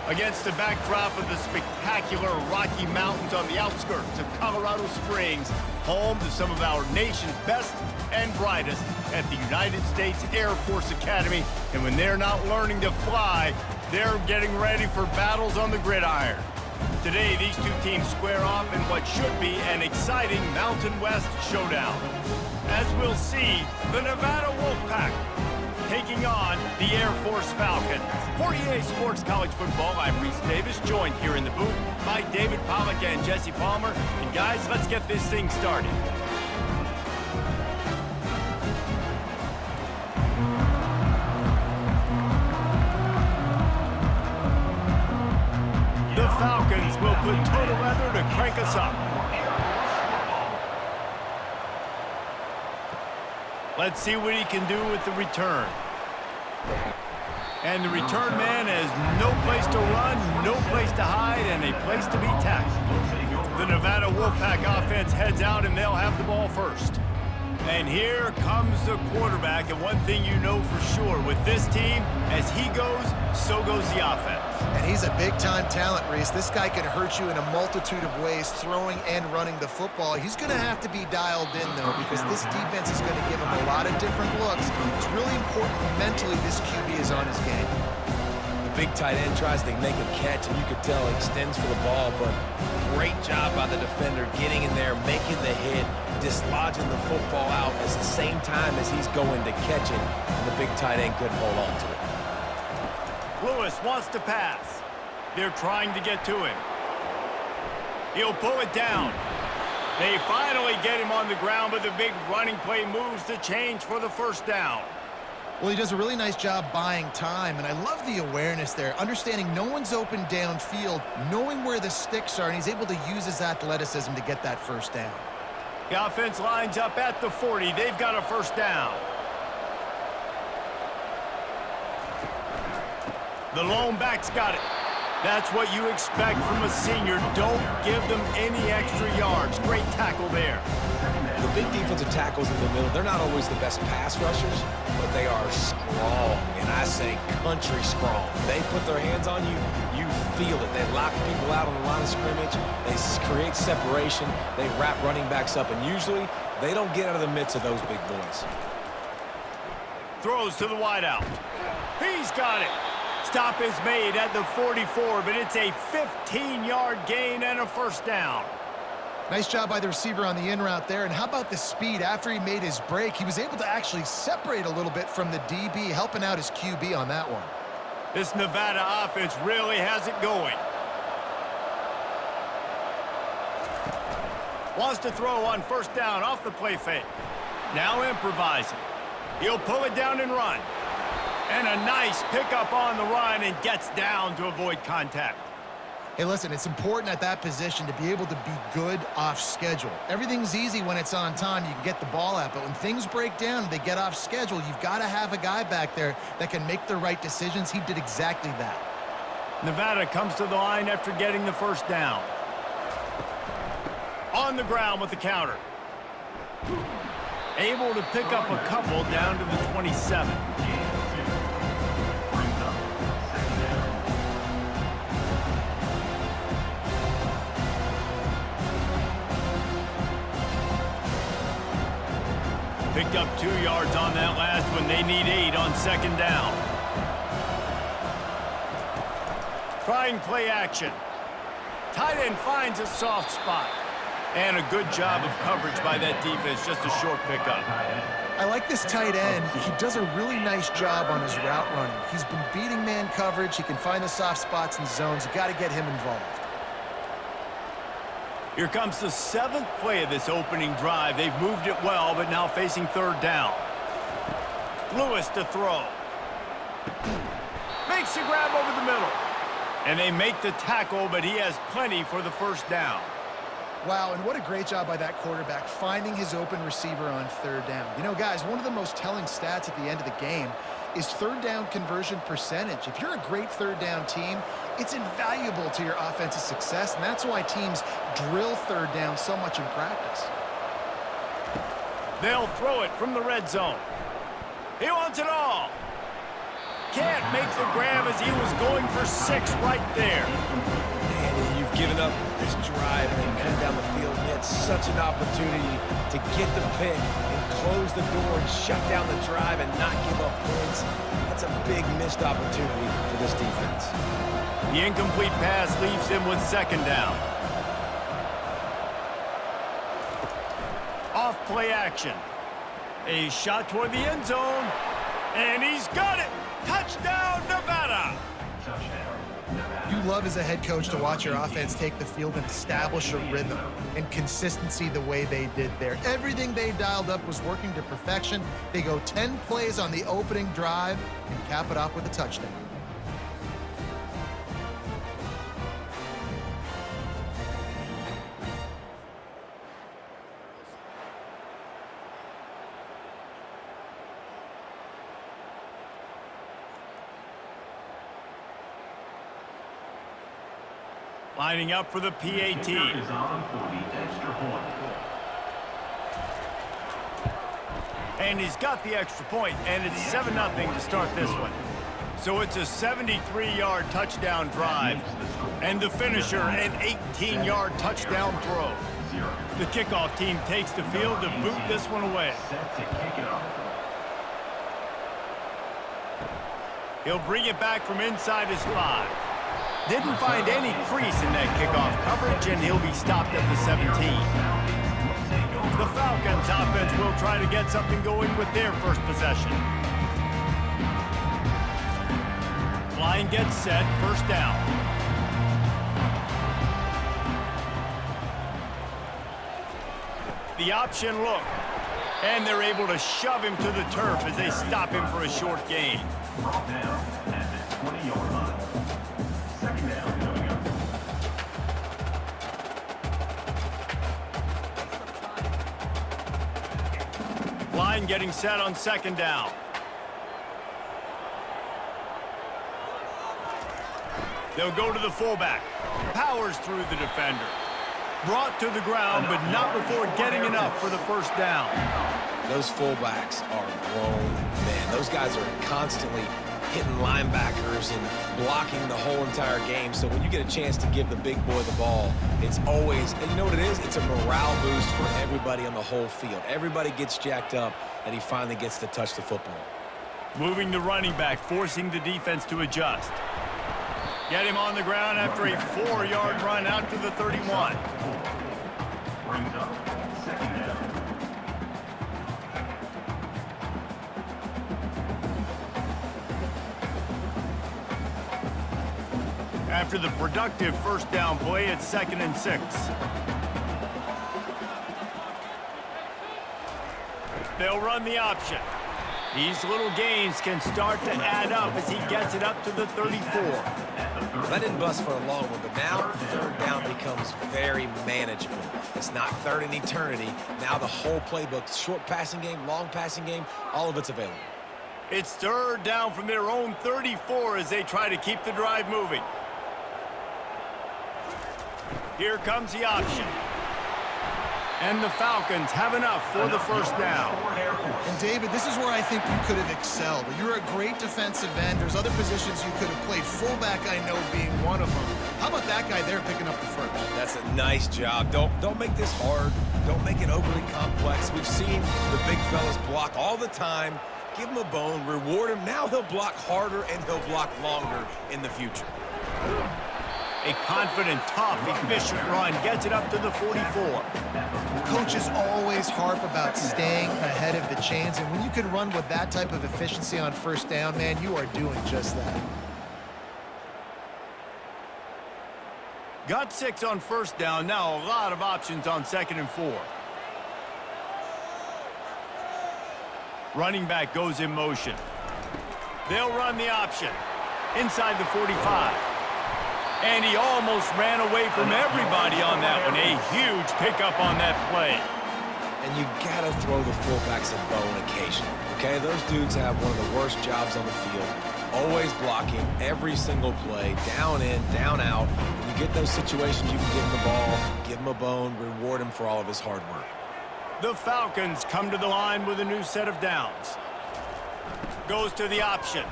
Against the backdrop of the spectacular Rocky Mountains on the outskirts of Colorado Springs, home to some of our nation's best and brightest at the United States Air Force Academy. And when they're not learning to fly, they're getting ready for battles on the gridiron. Today, these two teams square off in what should be an exciting Mountain West showdown. As we'll see, the Nevada Wolfpack taking on the Air Force Falcons. For EA Sports College Football, I'm Reese Davis, joined here in the booth by David Pollack and Jesse Palmer. And guys, let's get this thing started. The Falcons will put total leather to crank us up. Let's see what he can do with the return. And the return man has no place to run, no place to hide, and a place to be tackled. The Nevada Wolfpack offense heads out, and they'll have the ball first. And here comes the quarterback, and one thing you know for sure, with this team, as he goes, so goes the offense. And he's a big-time talent, Reese. This guy can hurt you in a multitude of ways, throwing and running the football. He's going to have to be dialed in, though, because this defense is going to give him a lot of different looks. It's really important mentally this QB is on his game. The big tight end tries to make a catch, and you could tell he extends for the ball, but great job by the defender getting in there, making the hit, dislodging the football out at the same time as he's going to catch it, and the big tight end couldn't hold on to it. Lewis wants to pass. They're trying to get to him. He'll pull it down. They finally get him on the ground, but the big running play moves the change for the first down. Well, he does a really nice job buying time, and I love the awareness there, understanding no one's open downfield, knowing where the sticks are, and he's able to use his athleticism to get that first down. The offense lines up at the 40. They've got a first down. The lone back's got it. That's what you expect from a senior. Don't give them any extra yards. Great tackle there. The big defensive tackles in the middle, they're not always the best pass rushers, but they are strong, and I say country strong. They put their hands on you, you feel it. They lock people out on the line of scrimmage. They create separation. They wrap running backs up, and usually they don't get out of the midst of those big boys. Throws to the wideout. He's got it. Stop is made at the 44, but it's a 15-yard gain and a first down. Nice job by the receiver on the in route there. And how about the speed after he made his break? He was able to actually separate a little bit from the DB, helping out his QB on that one. This Nevada offense really has it going. Wants to throw on first down off the play fake. Now improvising. He'll pull it down and run. And a nice pickup on the run and gets down to avoid contact. Hey, listen, it's important at that position to be able to be good off schedule. Everything's easy when it's on time. You can get the ball out. But when things break down and they get off schedule, you've got to have a guy back there that can make the right decisions. He did exactly that. Nevada comes to the line after getting the first down. On the ground with the counter. Able to pick up a couple down to the 27. Picked up 2 yards on that last one. They need 8 on second down. Trying play action. Tight end finds a soft spot. And a good job of coverage by that defense. Just a short pickup. I like this tight end. He does a really nice job on his route running. He's been beating man coverage. He can find the soft spots and zones. You got to get him involved. Here comes the 7th play of this opening drive. They've moved it well, but now facing third down. Lewis to throw. Makes the grab over the middle. And they make the tackle, but he has plenty for the first down. Wow, and what a great job by that quarterback, finding his open receiver on third down. You know, guys, one of the most telling stats at the end of the game is third down conversion percentage. If you're a great third down team, it's invaluable to your offensive success, and that's why teams drill third down so much in practice. They'll throw it from the red zone. He wants it all. can't make the grab as he was going for 6 right there. Man, you've given up this drive and then come down the field. You had such an opportunity to get the pick and close the door and shut down the drive and not give up points. That's a big missed opportunity for this defense. The incomplete pass leaves him with 2nd down. Off play action. A shot toward the end zone. And he's got it! Touchdown, Nevada! You love as a head coach to watch your offense take the field and establish a rhythm and consistency the way they did there. Everything they dialed up was working to perfection. They go 10 plays on the opening drive and cap it off with a touchdown. Lining up for the PAT. And he's got the extra point, and it's 7-0 to start this one. So it's a 73-yard touchdown drive. And the finisher, an 18-yard touchdown throw. The kickoff team takes the field to boot this one away. He'll bring it back from inside his 5. Didn't find any crease in that kickoff coverage, and he'll be stopped at the 17. The Falcons offense will try to get something going with their first possession. Line gets set, 1st down. The option look, and they're able to shove him to the turf as they stop him for a short gain. Brought down at the 20-yard line. 2nd down coming up. Line getting set on 2nd down. They'll go to the fullback. Powers through the defender. Brought to the ground, but not before getting enough for the 1st down. Those fullbacks are grown men. Those guys are constantly hitting linebackers and blocking the whole entire game. So when you get a chance to give the big boy the ball, it's always, and you know what it is? It's a morale boost for everybody on the whole field. Everybody gets jacked up that he finally gets to touch the football. Moving the running back, forcing the defense to adjust. Get him on the ground after a 4-yard run out to the 31. Brings up 2nd down. After the productive 1st down play, it's 2nd and 6. They'll run the option. These little gains can start to add up as he gets it up to the 34. That didn't bust for a long one, but now 3rd down becomes very manageable. It's not 3rd and eternity. Now the whole playbook, short passing game, long passing game, all of it's available. It's 3rd down from their own 34 as they try to keep the drive moving. Here comes the option. And the Falcons have enough for the 1st down. And David, this is where I think you could have excelled. You're a great defensive end. There's other positions you could have played. Fullback, I know, being one of them. How about that guy there picking up the 1st? That's a nice job. Don't make this hard. Don't make it overly complex. We've seen the big fellas block all the time. Give him a bone, reward him. Now he'll block harder and he'll block longer in the future. A confident, tough, efficient run gets it up to the 44. Coaches always harp about staying ahead of the chains, and when you can run with that type of efficiency on 1st down, man, you are doing just that. Got 6 on 1st down. Now a lot of options on 2nd and 4. Running back goes in motion. They'll run the option. Inside the 45. And he almost ran away from everybody on that one. A huge pickup on that play. And you gotta throw the fullbacks a bone occasionally, okay? Those dudes have one of the worst jobs on the field. Always blocking every single play, down in, down out. When you get those situations, you can give him the ball, give him a bone, reward him for all of his hard work. The Falcons come to the line with a new set of downs. Goes to the option.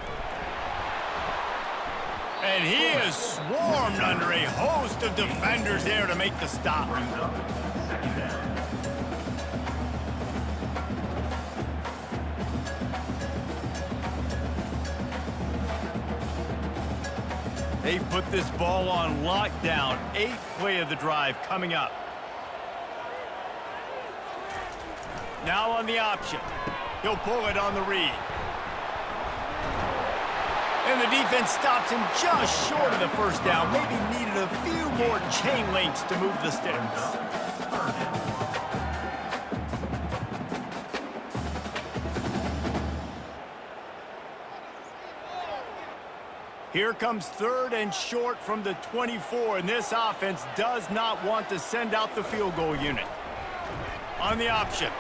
And he is swarmed under a host of defenders there to make the stop. Brings up second down. They put this ball on lockdown. 8th play of the drive coming up. Now on the option. He'll pull it on the read. And the defense stops him just short of the first down. Maybe needed a few more chain links to move the sticks. Here comes 3rd and short from the 24, and this offense does not want to send out the field goal unit. On the option.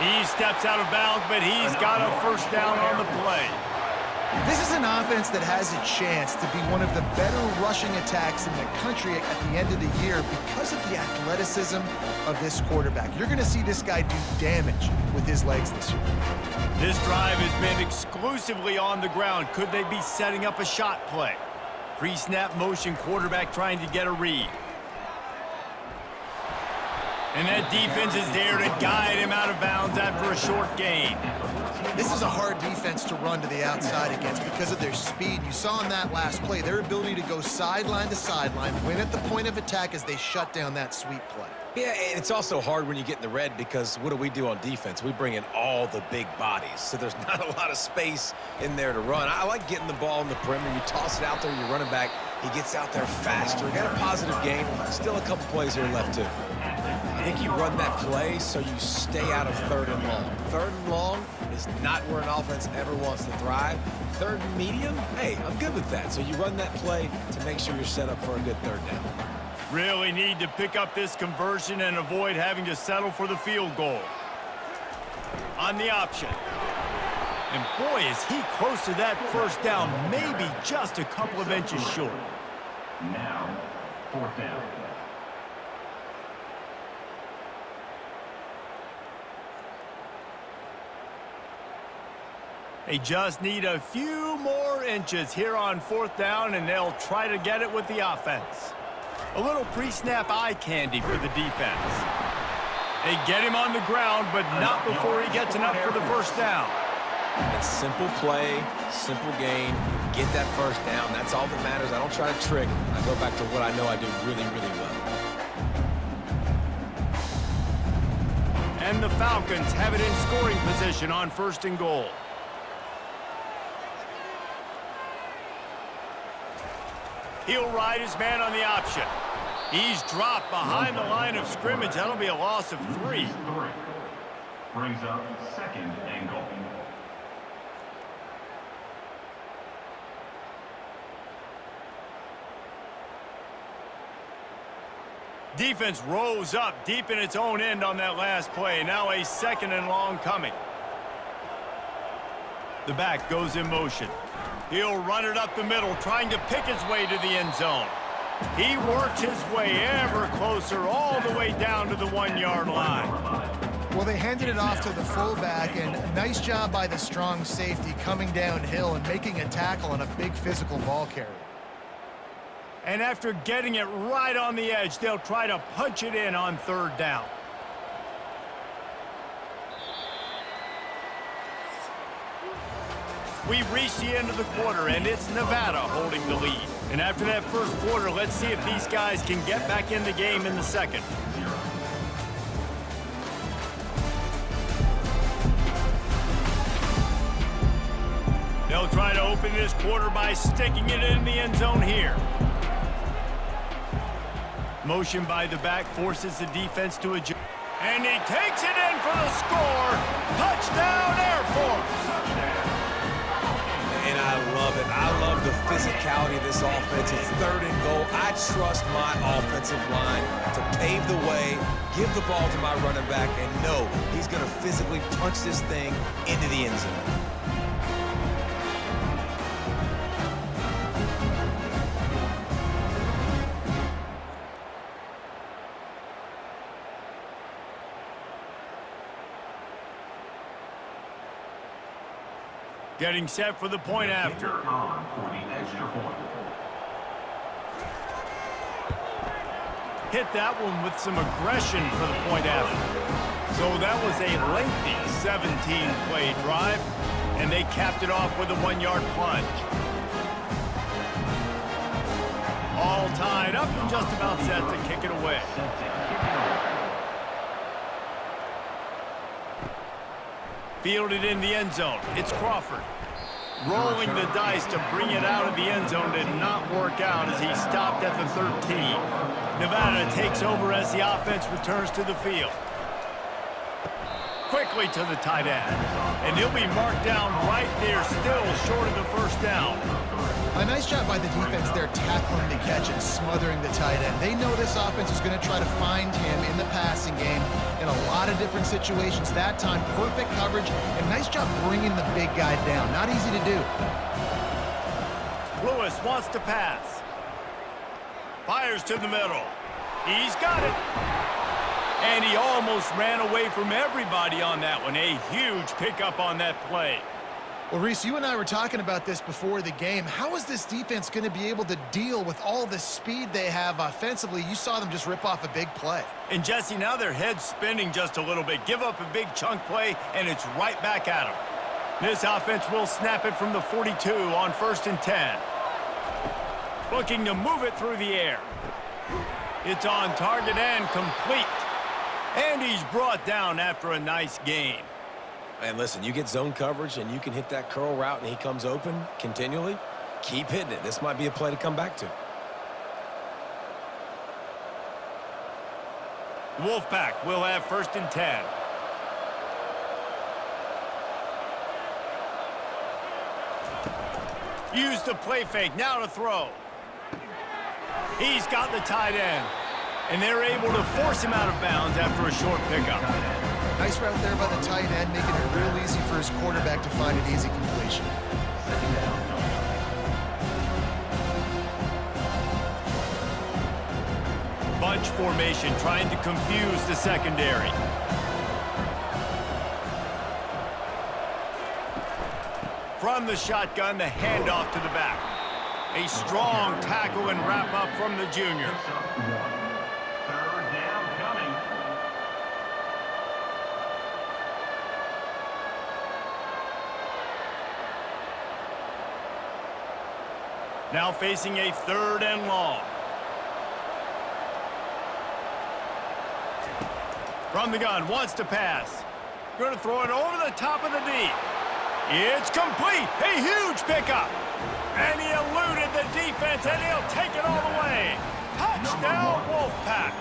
He steps out of bounds, but he's got a first down on the play. This is an offense that has a chance to be one of the better rushing attacks in the country at the end of the year because of the athleticism of this quarterback. You're going to see this guy do damage with his legs this year. This drive has been exclusively on the ground. Could they be setting up a shot play? Pre-snap motion, quarterback trying to get a read. And that defense is there to guide him out of bounds after a short gain. This is a hard defense to run to the outside against because of their speed. You saw in that last play their ability to go sideline to sideline, win at the point of attack as they shut down that sweep play. Yeah, and it's also hard when you get in the red because what do on defense? We bring in all the big bodies, so there's not a lot of space in there to run. I like getting the ball in the perimeter. You toss it out there, you're running back. He gets out there faster. Got a positive game. Still a couple plays here left, too. I think you run that play so you stay out of 3rd and long. 3rd and long is not where an offense ever wants to thrive. 3rd and medium, hey, I'm good with that. So you run that play to make sure you're set up for a good 3rd down. Really need to pick up this conversion and avoid having to settle for the field goal. On the option. And boy, is he close to that first down, maybe just a couple of inches short. Now, 4th down. They just need a few more inches here on 4th down, and they'll try to get it with the offense. A little pre-snap eye candy for the defense. They get him on the ground, but not before he gets enough for the first down. It's simple play, simple gain. Get that first down. That's all that matters. I don't try to trick. I go back to what I know I do really, really well. And the Falcons have it in scoring position on 1st and goal. He'll ride his man on the option. He's dropped behind the line of scrimmage. That'll be a loss of 3. Brings up 2nd and goal. Defense rose up deep in its own end on that last play. Now a 2nd and long coming. The back goes in motion. He'll run it up the middle, trying to pick his way to the end zone. He works his way ever closer, all the way down to the 1-yard line. Well, they handed it off to the fullback, and a nice job by the strong safety coming downhill and making a tackle on a big physical ball carrier. And after getting it right on the edge, they'll try to punch it in on 3rd down. We've reached the end of the quarter, and it's Nevada holding the lead. And after that first quarter, let's see if these guys can get back in the game in the second. They'll try to open this quarter by sticking it in the end zone here. Motion by the back forces the defense to adjust. And he takes it in for the score. Touchdown, Air Force. And I love it. I love the physicality of this offense. It's 3rd and goal. I trust my offensive line to pave the way, give the ball to my running back, and know he's going to physically punch this thing into the end zone. Getting set for the point after. On for the extra point. Hit that one with some aggression for the point after. So that was a lengthy 17-play drive, and they capped it off with a 1-yard plunge. All tied up and just about set to kick it away. Fielded in the end zone. It's Crawford. Rolling the dice to bring it out of the end zone did not work out as he stopped at the 13. Nevada takes over as the offense returns to the field. Quickly to the tight end. And he'll be marked down right there, still short of the first down. A nice job by the defense there, tackling the catch and smothering the tight end. They know this offense is going to try to find him in the passing game in a lot of different situations. That time, perfect coverage, and nice job bringing the big guy down. Not easy to do. Lewis wants to pass. Fires to the middle. He's got it. And he almost ran away from everybody on that one. A huge pickup on that play. Well, Reese, you and I were talking about this before the game. How is this defense going to be able to deal with all the speed they have offensively? You saw them just rip off a big play. And, Jesse, now their head's spinning just a little bit. Give up a big chunk play, and it's right back at them. This offense will snap it from the 42 on 1st and 10. Looking to move it through the air. It's on target and complete. And he's brought down after a nice gain. And listen, you get zone coverage and you can hit that curl route and he comes open continually. Keep hitting it. This might be a play to come back to. Wolfpack will have 1st and 10. Use the play fake, now to throw. He's got the tight end. And they're able to force him out of bounds after a short pickup. Nice route there by the tight end, making it real easy for his quarterback to find an easy completion. Bunch formation, trying to confuse the secondary. From the shotgun, the handoff to the back. A strong tackle and wrap up from the junior. Third down coming. Now facing a 3rd and long. From the gun, wants to pass. Going to throw it over the top of the D. It's complete. A huge pickup. And he eluded the defense, and he'll take it all the way. Touchdown, Wolfpack.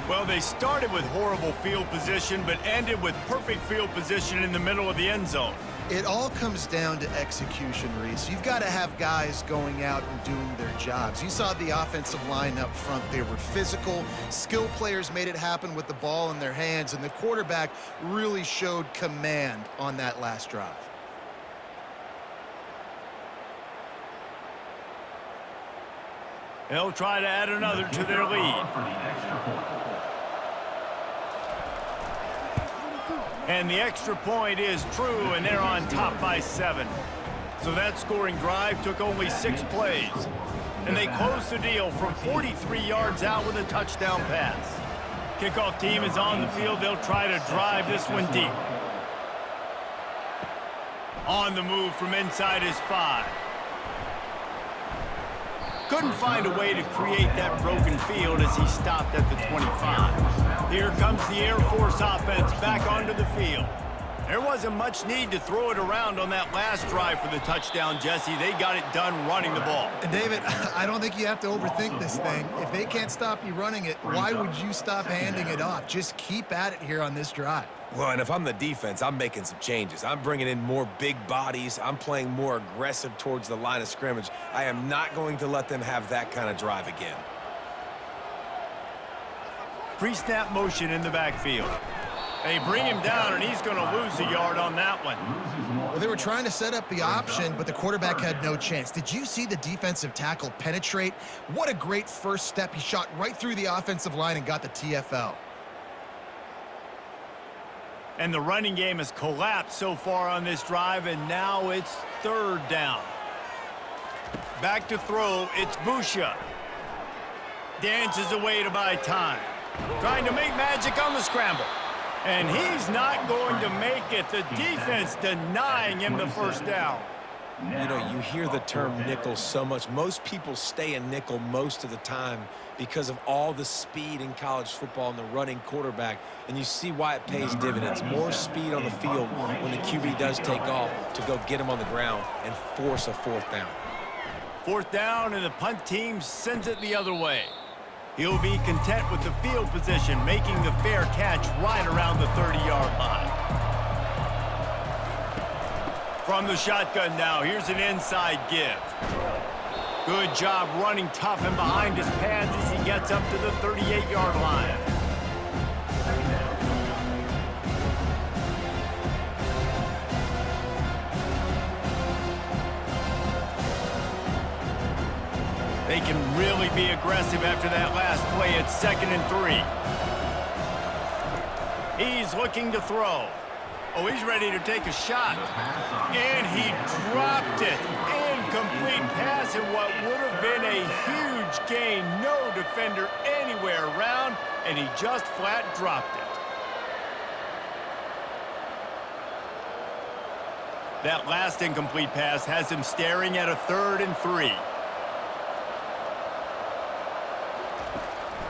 Well, they started with horrible field position, but ended with perfect field position in the middle of the end zone. It all comes down to execution, Reese. You've got to have guys going out and doing their jobs. You saw the offensive line up front. They were physical. Skill players made it happen with the ball in their hands, and the quarterback really showed command on that last drive. They'll try to add another to their lead. And the extra point is true, and they're on top by 7. So that scoring drive took only 6 plays. And they closed the deal from 43 yards out with a touchdown pass. Kickoff team is on the field. They'll try to drive this one deep. On the move from inside his 5. Couldn't find a way to create that broken field as he stopped at the 25. Here comes the Air Force offense back onto the field. There wasn't much need to throw it around on that last drive for the touchdown, Jesse. They got it done running the ball. And David, I don't think you have to overthink this thing. If they can't stop you running it, why would you stop handing it off? Just keep at it here on this drive. Well, and if I'm the defense, I'm making some changes. I'm bringing in more big bodies. I'm playing more aggressive towards the line of scrimmage. I am not going to let them have that kind of drive again. Pre-snap motion in the backfield. They bring him down, and he's going to lose a yard on that one. Well, they were trying to set up the option, but the quarterback had no chance. Did you see the defensive tackle penetrate? What a great first step. He shot right through the offensive line and got the TFL. And the running game has collapsed so far on this drive, and now it's third down. Back to throw, it's Busha. Dances away to buy time. Trying to make magic on the scramble. And he's not going to make it. The defense denying him the first down. You know, you hear the term nickel so much. Most people stay in nickel most of the time because of all the speed in college football and the running quarterback. And you see why it pays dividends. More speed on the field when the QB does take off to go get him on the ground and force a fourth down. Fourth down, and the punt team sends it the other way. He'll be content with the field position, making the fair catch right around the 30-yard line. From the shotgun now, here's an inside give. Good job running tough and behind his pads as he gets up to the 38-yard line. They can really be aggressive after that last play. It's 2nd and 3. He's looking to throw. Oh, he's ready to take a shot. And he dropped it. Incomplete pass, and what would have been a huge gain. No defender anywhere around, and he just flat dropped it. That last incomplete pass has him staring at a 3rd and 3.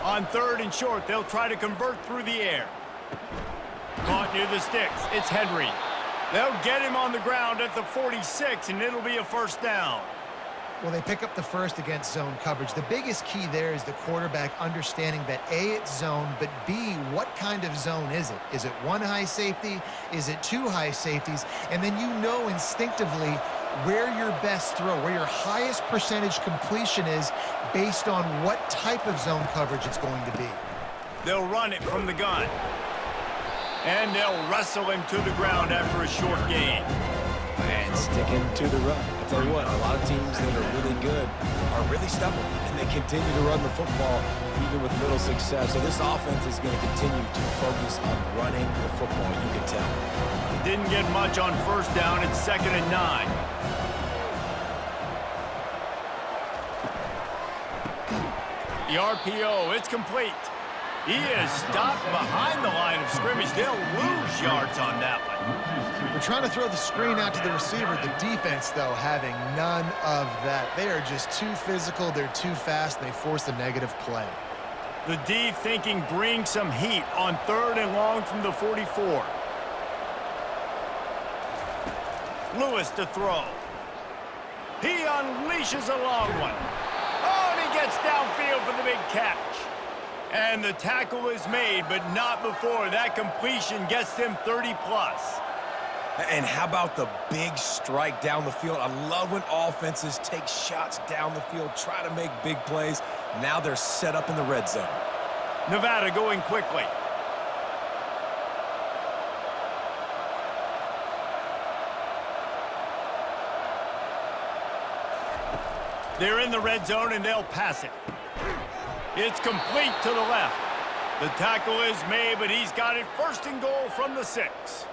On 3rd and short, they'll try to convert through the air. Caught near the sticks. It's Henry. They'll get him on the ground at the 46, and it'll be a first down. Well, they pick up the first against zone coverage. The biggest key there is the quarterback understanding that A, it's zone, but B, what kind of zone is it? Is it one high safety? Is it two high safeties? And then you know instinctively where your best throw, where your highest percentage completion is based on what type of zone coverage it's going to be. They'll run it from the gun. And they'll wrestle him to the ground after a short gain. And sticking to the run. I tell you what, a lot of teams that are really good are really stubborn, and they continue to run the football even with little success. So this offense is going to continue to focus on running the football, you can tell. Didn't get much on first down. It's 2nd and 9. The RPO, it's complete. He is stopped behind the line of scrimmage. They'll lose yards on that one. We're trying to throw the screen out to the receiver. The defense, though, having none of that. They are just too physical. They're too fast. And they force a negative play. The D thinking bring some heat on 3rd and long from the 44. Lewis to throw. He unleashes a long one. Oh, and he gets downfield for the big catch. And the tackle is made, but not before that completion gets them 30+. And how about the big strike down the field? I love when offenses take shots down the field, try to make big plays. Now they're set up in the red zone. Nevada going quickly. They're in the red zone, and they'll pass it. It's complete to the left. The tackle is made, but he's got it 1st and goal from the 6.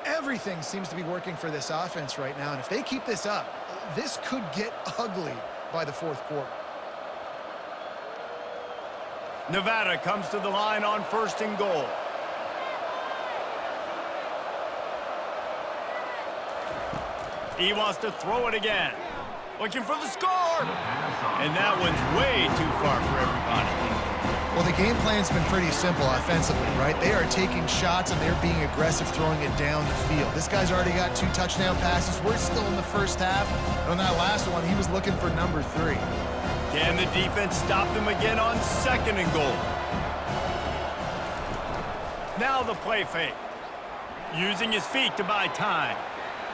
Everything seems to be working for this offense right now, and if they keep this up, this could get ugly by the 4th quarter. Nevada comes to the line on 1st and goal. He wants to throw it again. Looking for the score. And that one's way too far for everybody. Well, the game plan's been pretty simple offensively, right? They are taking shots, and they're being aggressive throwing it down the field. This guy's already got 2 touchdown passes. We're still in the first half. And on that last one, he was looking for number 3. Can the defense stop them again on 2nd and goal? Now the play fake. Using his feet to buy time.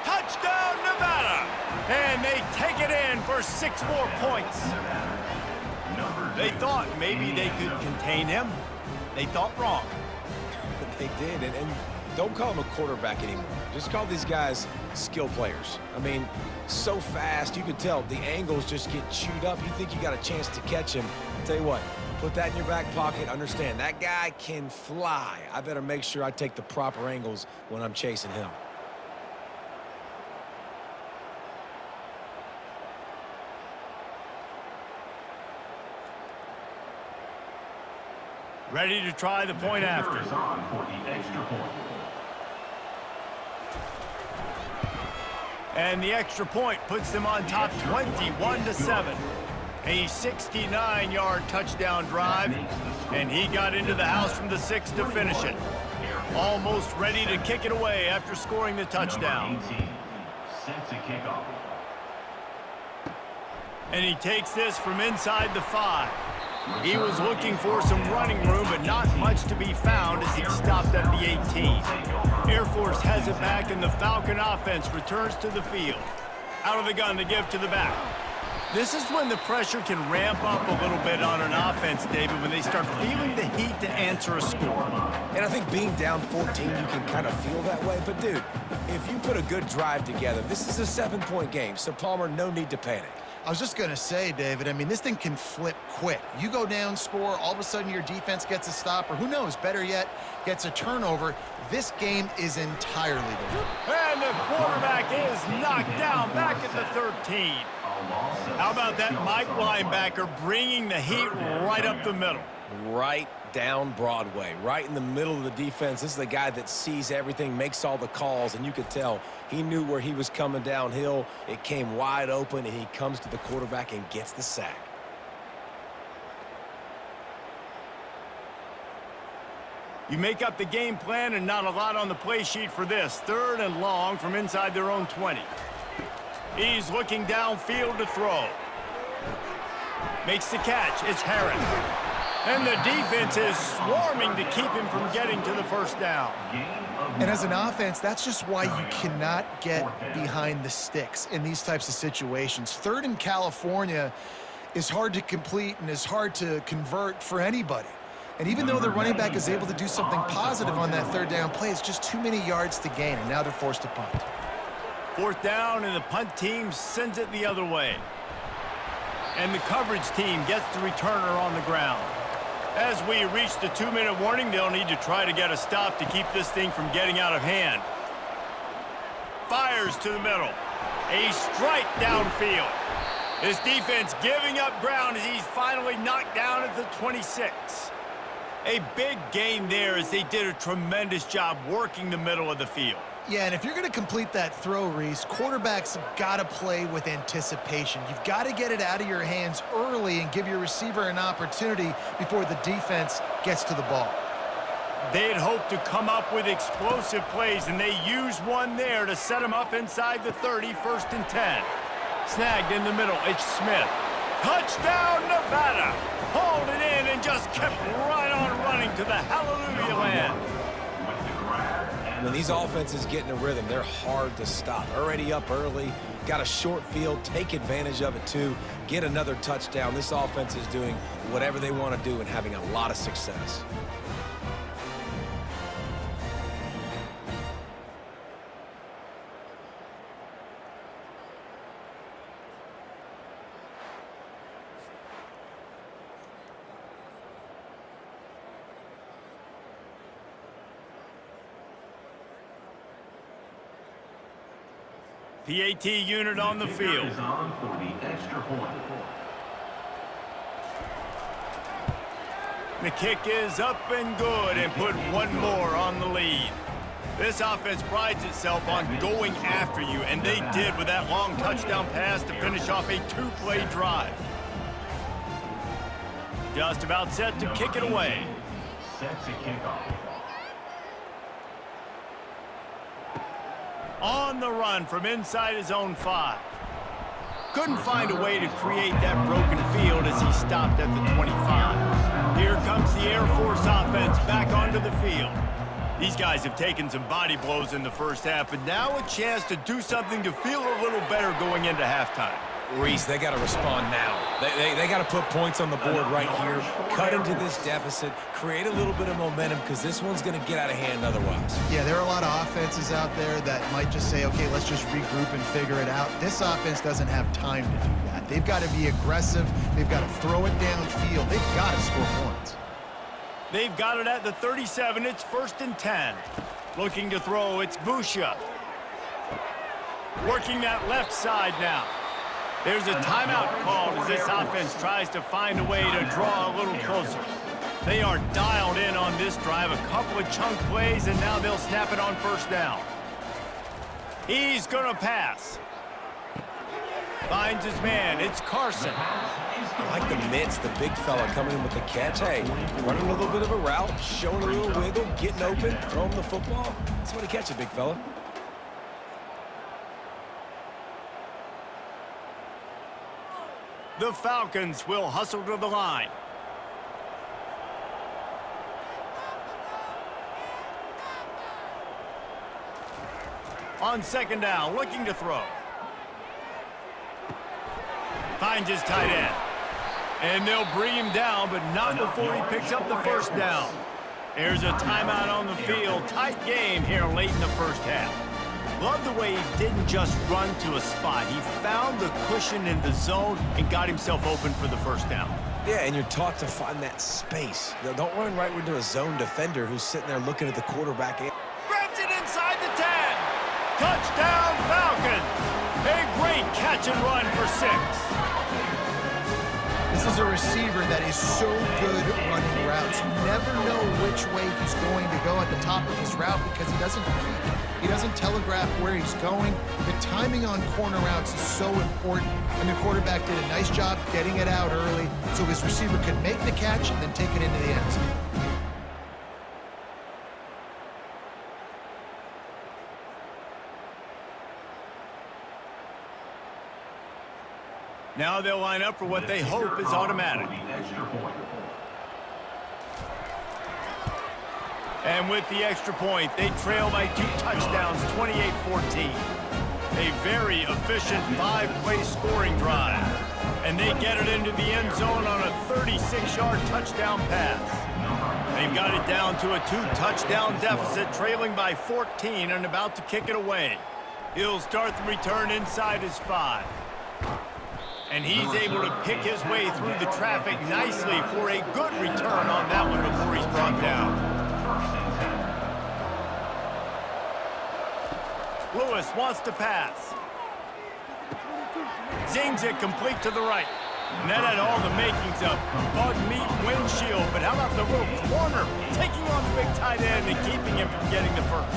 Touchdown, Nevada! And they take it in for 6 more points. They thought maybe they could contain him. They thought wrong. They did, and don't call him a quarterback anymore. Just call these guys skill players. I mean, so fast, you could tell the angles just get chewed up. You think you got a chance to catch him. I'll tell you what, Put that in your back pocket. Understand, that guy can fly. I better make sure I take the proper angles when I'm chasing him. Ready to try the point after. Is on for the extra point. And the extra point puts them on top 21-7. A 69-yard touchdown drive, and he got into the house from the 6 to finish it. Almost ready to kick it away after scoring the touchdown. Number 18, set to kick off. And he takes this from inside the 5. He was looking for some running room, but not much to be found as he stopped at the 18. Air Force has it back, and the Falcon offense returns to the field. Out of the gun to give to the back. This is when the pressure can ramp up a little bit on an offense, David, when they start feeling the heat to answer a score. And I think being down 14, you can kind of feel that way. But, dude, if you put a good drive together, this is a 7-point game. So, Palmer, no need to panic. I was just going to say, David, I mean, this thing can flip quick. You go down, score, all of a sudden your defense gets a stop, or who knows, better yet, gets a turnover. This game is entirely different. And the quarterback is knocked down back at the 13. How about that Mike linebacker bringing the heat right up the middle? Right down Broadway, right in the middle of the defense. This is the guy that sees everything, makes all the calls, and you could tell he knew where he was coming downhill. It came wide open, and he comes to the quarterback and gets the sack. You make up the game plan and not a lot on the play sheet for this. 3rd and long from inside their own 20. He's looking downfield to throw. Makes the catch. It's Harris. And the defense is swarming to keep him from getting to the first down. And as an offense, that's just why you cannot get behind the sticks in these types of situations. 3rd in California is hard to complete and is hard to convert for anybody. And even though the running back is able to do something positive on that 3rd down play, it's just too many yards to gain, and now they're forced to punt. 4th down, and the punt team sends it the other way. And the coverage team gets the returner on the ground. As we reach the 2-minute warning, they'll need to try to get a stop to keep this thing from getting out of hand. Fires to the middle. A strike downfield. His defense giving up ground as he's finally knocked down at the 26. A big gain there as they did a tremendous job working the middle of the field. Yeah, and if you're going to complete that throw, Reese, quarterbacks have got to play with anticipation. You've got to get it out of your hands early and give your receiver an opportunity before the defense gets to the ball. They had hoped to come up with explosive plays, and they used one there to set them up inside the 30, 1st and 10. Snagged in the middle, it's Smith. Touchdown, Nevada! Hauled it in and just kept right on running to the hallelujah land. When these offenses get in a rhythm, they're hard to stop. Already up early, got a short field, take advantage of it too, get another touchdown. This offense is doing whatever they want to do and having a lot of success. PAT unit on the field. Is on for the extra point. The kick is up and good and put one more on the lead. This offense prides itself on going after you, and they did with that long touchdown pass to finish off a 2-play drive. Just about set to kick it away. Set to kick off. On the run from inside his own 5. Couldn't find a way to create that broken field as he stopped at the 25. Here comes the Air Force offense back onto the field. These guys have taken some body blows in the first half, but now a chance to do something to feel a little better going into halftime. Reese, they got to respond now. They got to put points on the board right here, cut into this deficit, create a little bit of momentum because this one's going to get out of hand otherwise. Yeah, there are a lot of offenses out there that might just say, okay, let's just regroup and figure it out. This offense doesn't have time to do that. different. They've got to be aggressive. They've got to throw it downfield. They've got to score points. They've got it at the 37. It's 1st and 10. Looking to throw, it's Busha. Working that left side now. There's a timeout called as this offense tries to find a way to draw a little closer. They are dialed in on this drive, a couple of chunk plays, and now they'll snap it on 1st down. He's going to pass. Finds his man. It's Carson. I like the mitts, the big fella coming in with the catch. Hey, running a little bit of a route, showing a little wiggle, getting open, throwing the football. That's what he catches, big fella. The Falcons will hustle to the line. On 2nd down, looking to throw. Finds his tight end. And they'll bring him down, but not before he picks up the 1st down. There's a timeout on the field. Tight game here late in the 1st half. Love the way he didn't just run to a spot. He found the cushion in the zone and got himself open for the 1st down. Yeah, and you're taught to find that space. Don't run right into a zone defender who's sitting there looking at the quarterback. Grabs it inside the 10. Touchdown, Falcons. A great catch and run for 6. This is a receiver that is so good running routes. You never know which way he's going to go at the top of his route because he doesn't peek. He doesn't telegraph where he's going. The timing on corner routes is so important, and the quarterback did a nice job getting it out early so his receiver could make the catch and then take it into the end zone. Now they'll line up for what they hope is automatic. And with the extra point, they trail by 2 touchdowns, 28-14. A very efficient 5-play scoring drive. And they get it into the end zone on a 36-yard touchdown pass. They've got it down to a 2-touchdown deficit, trailing by 14 and about to kick it away. He'll start the return inside his 5. And he's able to pick his way through the traffic nicely for a good return on that one before he's brought down. Lewis wants to pass. Zings it complete to the right. And that had all the makings of bug meat windshield. But how about the little corner taking on the big tight end and keeping him from getting the first?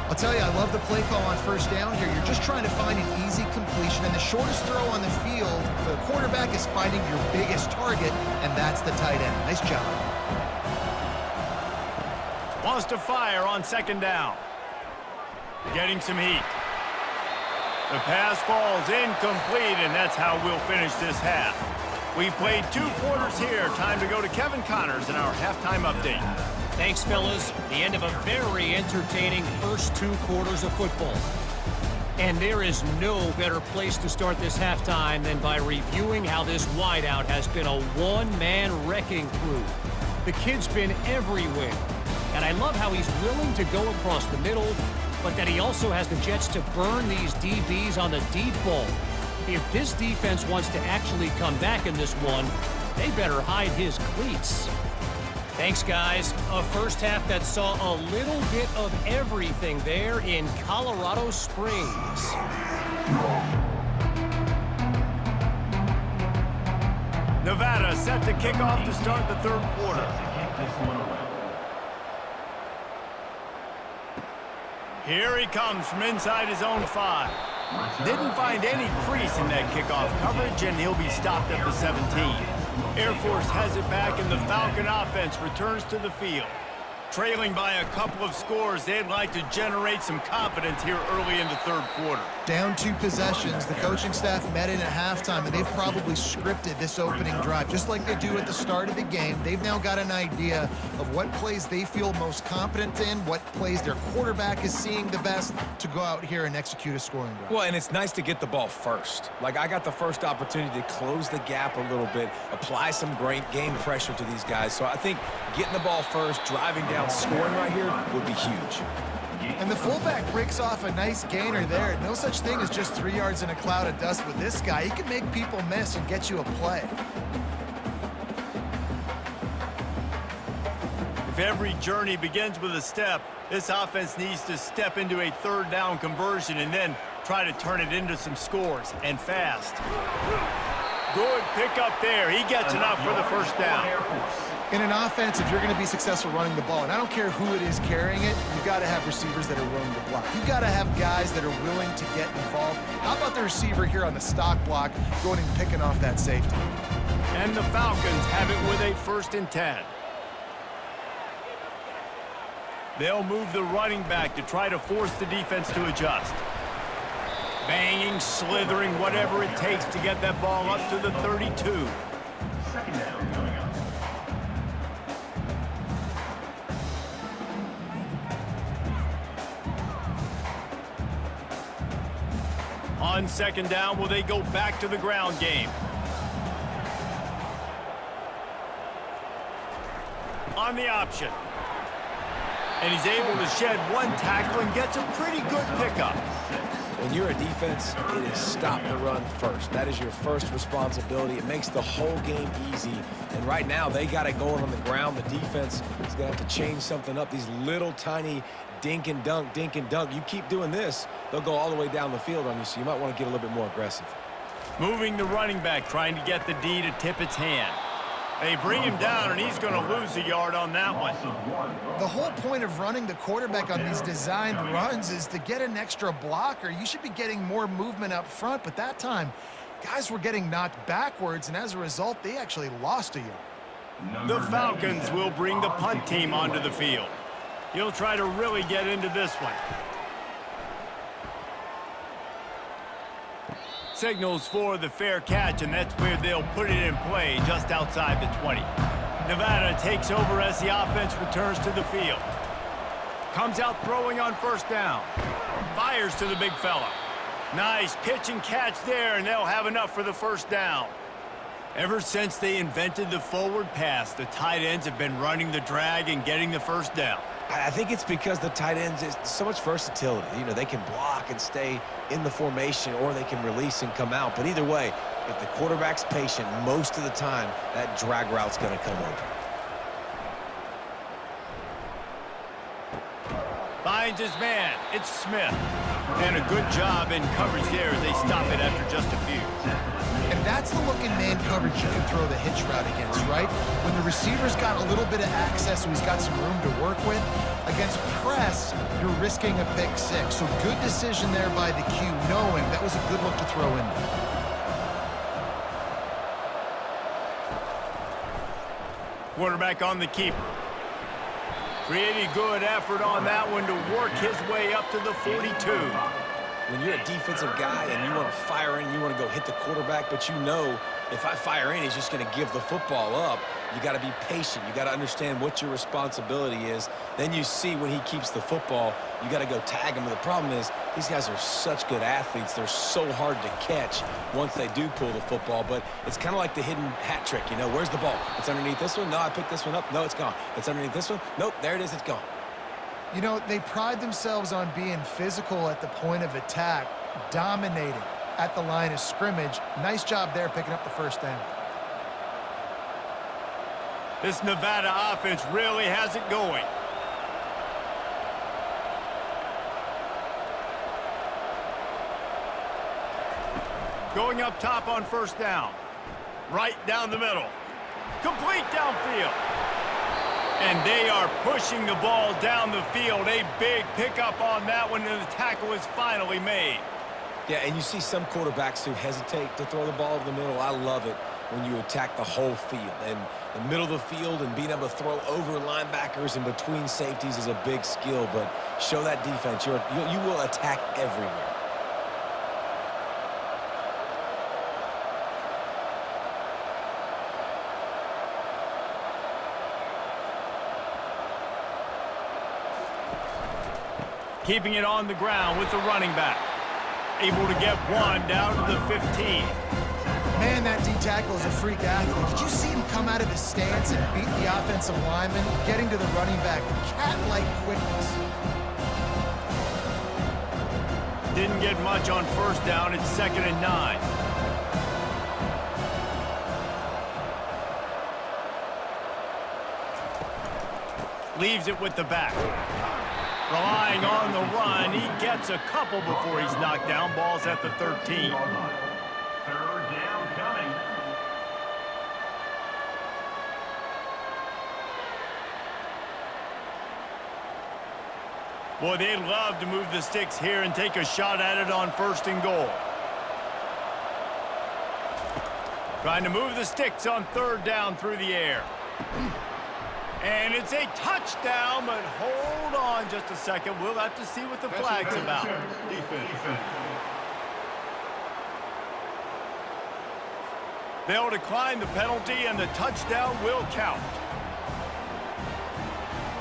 I'll tell you, I love the play call on 1st down here. You're just trying to find an easy completion, and the shortest throw on the field, the quarterback is finding your biggest target, and that's the tight end. Nice job. Wants to fire on 2nd down. Getting some heat. The pass falls incomplete, and that's how we'll finish this half. We've played 2 quarters here. Time to go to Kevin Connors in our halftime update. Thanks, fellas. The end of a very entertaining first 2 quarters of football. And there is no better place to start this halftime than by reviewing how this wideout has been a one-man wrecking crew. The kid's been everywhere. And I love how he's willing to go across the middle, but that he also has the jets to burn these DBs on the deep ball. If this defense wants to actually come back in this one, they better hide his cleats. Thanks, guys. A first half that saw a little bit of everything there in Colorado Springs. Nevada set to kick off to start the 3rd quarter. Here he comes from inside his own 5. Didn't find any crease in that kickoff coverage, and he'll be stopped at the 17. Air Force has it back, and the Falcon offense returns to the field. Trailing by a couple of scores, they'd like to generate some confidence here early in the 3rd quarter. Down 2 possessions. The coaching staff met in at halftime, and they've probably scripted this opening drive, just like they do at the start of the game. They've now got an idea of what plays they feel most confident in, what plays their quarterback is seeing the best to go out here and execute a scoring drive. Well, and it's nice to get the ball first. Like, I got the first opportunity to close the gap a little bit, apply some great game pressure to these guys. So I think getting the ball first, driving down, scoring right here would be huge. And the fullback breaks off a nice gainer there. No such thing as just 3 yards in a cloud of dust with this guy. He can make people miss and get you a play. If every journey begins with a step, this offense needs to step into a third down conversion and then try to turn it into some scores, and fast. Good pickup there. He gets enough for the first down. In an offense, if you're going to be successful running the ball, and I don't care who it is carrying it, you've got to have receivers that are willing to block. You've got to have guys that are willing to get involved. How about the receiver here on the stock block going and picking off that safety? And the Falcons have it with a 1st and 10. They'll move the running back to try to force the defense to adjust. Banging, slithering, whatever it takes to get that ball up to the 32. 2nd down coming up. On 2nd down, will they go back to the ground game? On the option. And he's able to shed 1 tackle and gets a pretty good pickup. When you're a defense, it is stop the run first. That is your first responsibility. It makes the whole game easy. And right now, they got it going on the ground. The defense is going to have to change something up. These little tiny dink and dunk, dink and dunk. You keep doing this, they'll go all the way down the field on you, so you might want to get a little bit more aggressive. Moving the running back, trying to get the D to tip its hand. They bring him down, and he's going to lose a yard on that one. The whole point of running the quarterback on these designed runs is to get an extra blocker. You should be getting more movement up front, but that time, guys were getting knocked backwards, and as a result, they actually lost a yard. The Falcons will bring the punt team onto the field. He'll try to really get into this one. Signals for the fair catch, and that's where they'll put it in play, just outside the 20. Nevada takes over as the offense returns to the field. Comes out throwing on 1st down. Fires to the big fella. Nice pitch and catch there, and they'll have enough for the 1st down. Ever since they invented the forward pass, the tight ends have been running the drag and getting the 1st down. I think it's because the tight ends is so much versatility. You know, they can block and stay in the formation, or they can release and come out. But either way, if the quarterback's patient, most of the time, that drag route's going to come open. Finds his man. It's Smith. And a good job in coverage there as they stop it after just a few. And that's the look in man coverage you can throw the hitch route against, right? When the receiver's got a little bit of access, so he's got some room to work with. Against press, you're risking a pick 6. So good decision there by the Q, knowing that was a good look to throw in there. Quarterback on the keeper. Pretty good effort on that one to work his way up to the 42. When you're a defensive guy and you want to fire in, you want to go hit the quarterback, but you know if I fire in, he's just going to give the football up. You got to be patient. You got to understand what your responsibility is. Then you see when he keeps the football, you got to go tag him. But the problem is these guys are such good athletes. They're so hard to catch once they do pull the football. But it's kind of like the hidden hat trick. You know, where's the ball? It's underneath this one. No, I picked this one up. No, it's gone. It's underneath this one. Nope, there it is. It's gone. You know, they pride themselves on being physical at the point of attack, dominating at the line of scrimmage. Nice job there picking up the 1st down. This Nevada offense really has it going. Going up top on 1st down. Right down the middle. Complete downfield. And they are pushing the ball down the field. A big pickup on that one, and the tackle is finally made. Yeah, and you see some quarterbacks who hesitate to throw the ball over the middle. I love it when you attack the whole field. And the middle of the field and being able to throw over linebackers and between safeties is a big skill. But show that defense. You will attack everywhere. Keeping it on the ground with the running back. Able to get one down to the 15. Man, that D-tackle is a freak athlete. Did you see him come out of his stance and beat the offensive lineman, getting to the running back? Cat-like quickness. didn't get much on first down. It's 2nd and 9. Leaves it with the back. Relying on the run, he gets a couple before he's knocked down. Ball's at the 13. 3rd down coming. Boy, they'd love to move the sticks here and take a shot at it on 1st and goal. Trying to move the sticks on 3rd down through the air. And it's a touchdown, but hold on just a second. We'll have to see what the flag's about. They'll decline the penalty, and the touchdown will count.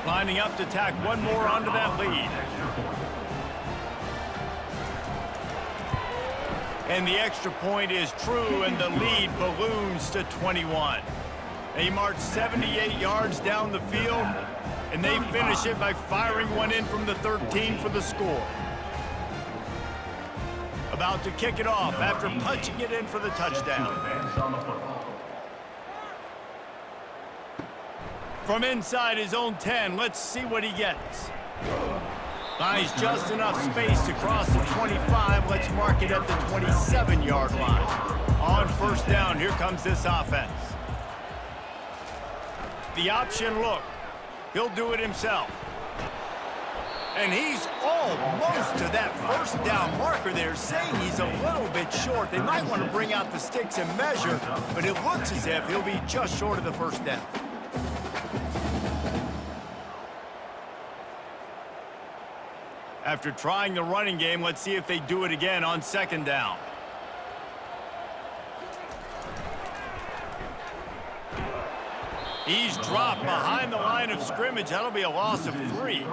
Lining up to tack one more onto that lead. And the extra point is true, and the lead balloons to 21. They march 78 yards down the field, and they finish it by firing one in from the 13 for the score. About to kick it off after punching it in for the touchdown. From inside his own 10, let's see what he gets. Finds just enough space to cross the 25. Let's mark it at the 27-yard line. On 1st down, here comes this offense. The option look. He'll do it himself. And he's almost to that 1st down marker there, saying he's a little bit short. They might want to bring out the sticks and measure, but it looks as if he'll be just short of the 1st down. After trying the running game, let's see if they do it again on 2nd down. He's dropped behind the line of scrimmage. That'll be a loss of 3.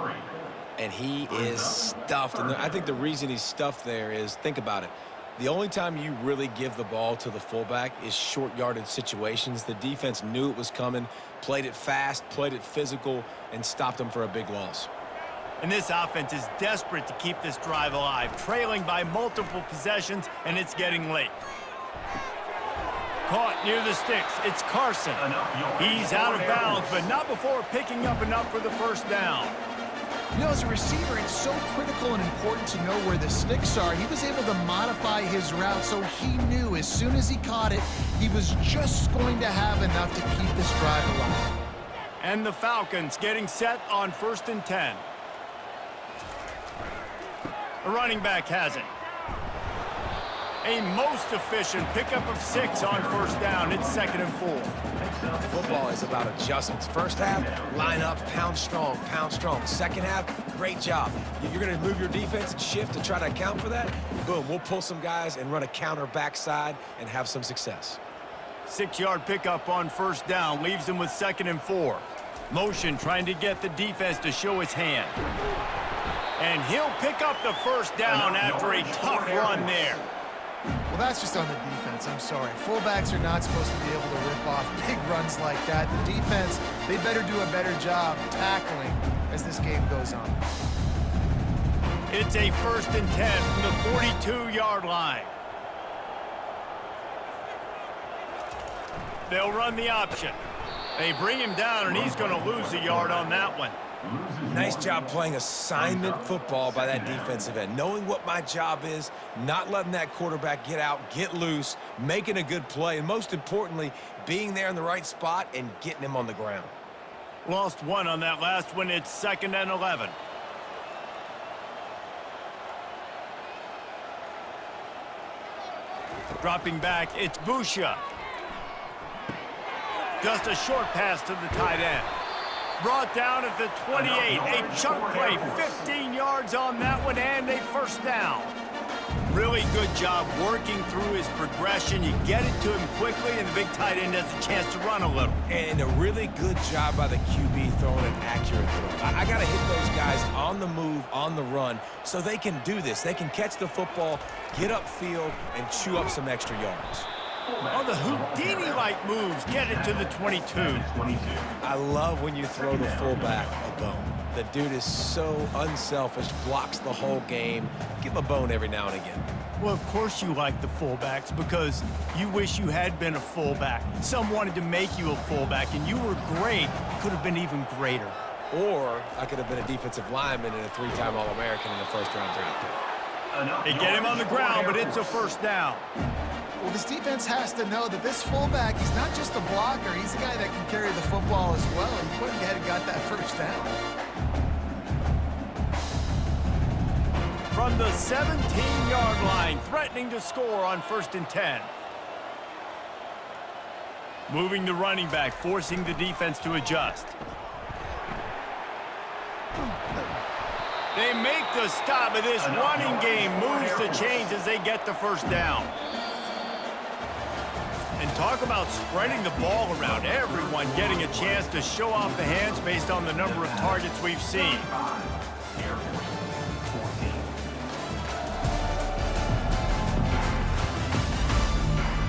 And he is stuffed. And I think the reason he's stuffed there is, think about it. The only time you really give the ball to the fullback is short yardage situations. The defense knew it was coming, played it fast, played it physical, and stopped them for a big loss. And this offense is desperate to keep this drive alive, trailing by multiple possessions, and it's getting late. Caught near the sticks. It's Carson. He's out of bounds, but not before picking up enough for the 1st down. You know, as a receiver, it's so critical and important to know where the sticks are. He was able to modify his route, so he knew as soon as he caught it, he was just going to have enough to keep this drive alive. And the Falcons getting set on 1st and 10. The running back has it. A most efficient pickup of 6 on 1st down. It's 2nd and 4. Football is about adjustments. 1st half, line up, pound strong, pound strong. 2nd half, great job. You're going to move your defense and shift to try to account for that. Boom, we'll pull some guys and run a counter backside and have some success. 6-yard pickup on 1st down leaves him with 2nd and 4. Motion trying to get the defense to show his hand. And he'll pick up the 1st down after a tough run there. Well, that's just on the defense. I'm sorry. Fullbacks are not supposed to be able to rip off big runs like that. The defense, they better do a better job tackling as this game goes on. It's a 1st and 10 from the 42-yard line. They'll run the option. They bring him down, and he's going to lose a yard on that one. Nice job playing assignment football by that defensive end. Knowing what my job is, not letting that quarterback get out, get loose, making a good play, and most importantly, being there in the right spot and getting him on the ground. Lost 1 on that last one. It's 2nd and 11. Dropping back, it's Busha. Just a short pass to the tight end. Brought down at the 28. A chunk play, 15 yards on that one, and a 1st down. Really good job working through his progression. You get it to him quickly, and the big tight end has a chance to run a little. And a really good job by the QB throwing an accurate throw. I got to hit those guys on the move, on the run, so they can do this. They can catch the football, get upfield, and chew up some extra yards. Oh, the Houdini-like moves get it to the 22. I love when you throw the fullback a bone. The dude is so unselfish, blocks the whole game. Give him a bone every now and again. Well, of course you like the fullbacks because you wish you had been a fullback. Some wanted to make you a fullback, and you were great. Could have been even greater. Or I could have been a defensive lineman and a three-time All-American in the first-round draft pick. They get him on the ground, but it's a first down. Well, this defense has to know that this fullback is not just a blocker. He's a guy that can carry the football as well. And he went ahead and got that first down. From the 17-yard line, threatening to score on 1st and 10. Moving the running back, forcing the defense to adjust. They make the stop, but this running game moves the chains as they get the first down. And talk about spreading the ball around. Everyone getting a chance to show off the hands based on the number of targets we've seen.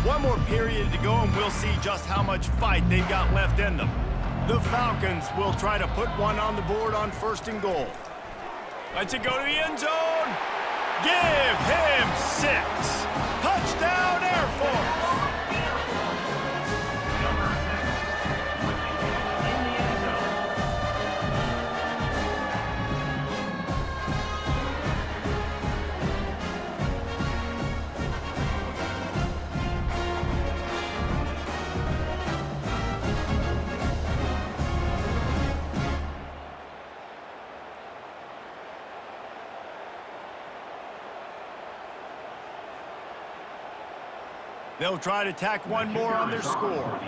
One more period to go, and we'll see just how much fight they've got left in them. The Falcons will try to put one on the board on 1st and goal. Let's it go to the end zone. Give him 6. Touchdown, Air Force. They'll try to tack one more on their score.